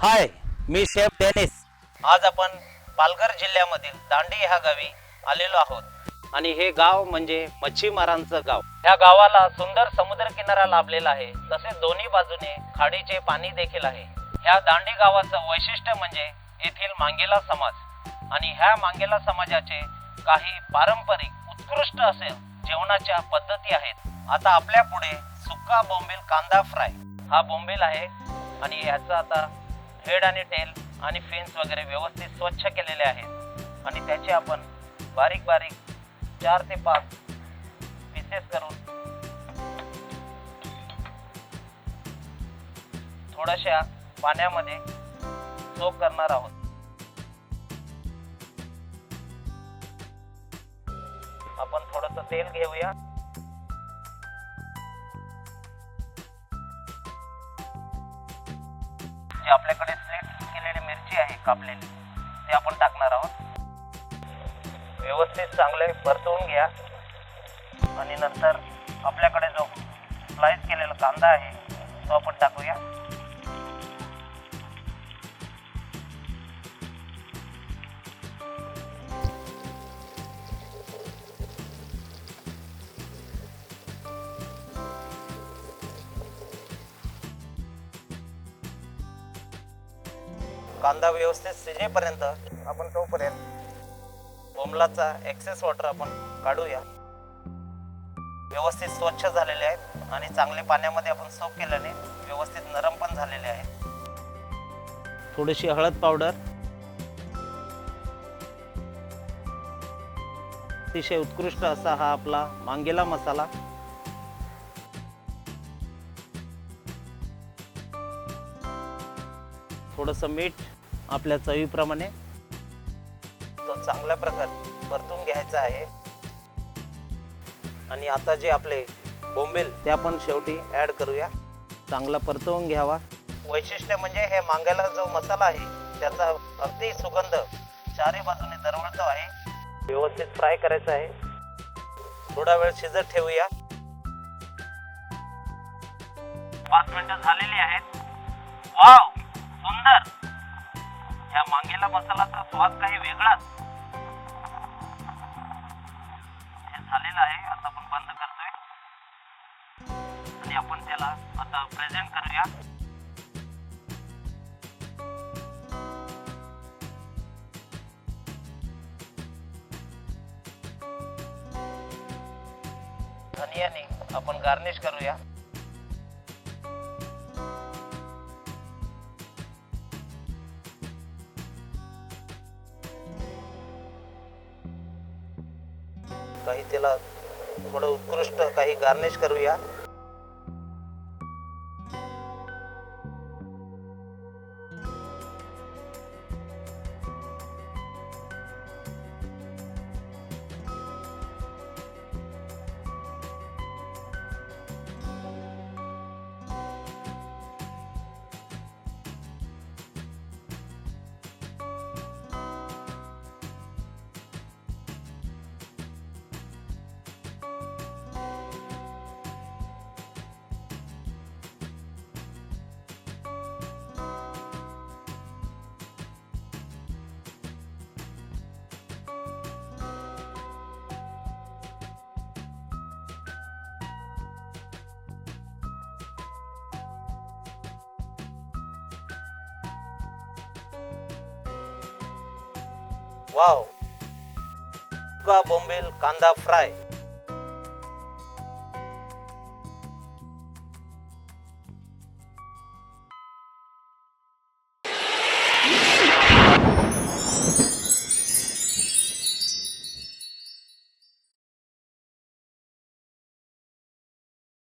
हाय, मी chef Denis. आज आपण पालघर जिल्ह्यामधील दांडी ह्या गावी आलेलो आहोत आणि हे गाव म्हणजे मच्छीमारांचं गाव. ह्या गावाला सुंदर समुद्रकिनारा लाभलेला आहे, तसेच दोन्ही बाजूने खाडीचे पाणी देखील आहे. ह्या दांडी गावाचं वैशिष्ट्य म्हणजे येथील मांगेला समाज आणि ह्या मांगेला समाजाचे काही पारंपरिक उत्कृष्ट असे जेवणाच्या पद्धती आहेत. आता आपल्या पुढे सुक्का बोंबील कांदा फ्राय हा बोंबील आहे आणि ह्याचा आता हेड आणि टेल आणि फिन्स वगैरे व्यवस्थित स्वच्छ केलेले आहेत आणि त्याचे आपण बारीक बारीक 4 ते 5 पीसेस करून थोड्याशा पाण्यामध्ये सोक करणार आहोत. आपण थोडंसं तेल घेऊया. जे आपल्याकडे स्लिट केलेली मिरची आहे कापलेली ते आपण टाकणार आहोत. व्यवस्थित चांगले परतवून घ्या आणि नंतर आपल्याकडे जो स्लाइस केलेला कांदा आहे तो आपण टाकूया. कांदा व्यवस्थित शिजेपर्यंत आपण तोपर्यंत बोंबलाचा एक्सेस वॉटर आपण काढूया. व्यवस्थित स्वच्छ झालेले आहेत आणि चांगले पाण्यामध्ये आपण सोक केल्याने व्यवस्थित नरम पण झालेले आहेत. थोडीशी हळद पावडर, अतिशय उत्कृष्ट असा हा आपला मांगेला मसाला, थोडंसं मीठ आपल्या चवीप्रमाणे, तो चांगल्या प्रकारे परतून घ्यायचा आहे. आणि आता जे आपले बोंबील ते आपण शेवटी ॲड करूया. चांगला परतवून घ्यावा. वैशिष्ट्य म्हणजे हे मांग्याला जो मसाला आहे त्याचा अगदी सुगंध चारी बाजूने दरवळतो आहे. व्यवस्थित फ्राय करायचं आहे. थोडा वेळ शिजत ठेवूया. 5 मिनिटं झालेली आहेत. वाव, सुंदर. या मांगेला मसालाचा स्वाद काही वेगळाच हे झालेला आहे. आता आपण बंद करतोय आणि आपण त्याला आता प्रेझेंट करूया. धनियाने आपण गार्निश करूया. काही त्याला थोडं उत्कृष्ट काही गार्निश करूया. वाव, सुक्का बोंबील कांदा फ्राय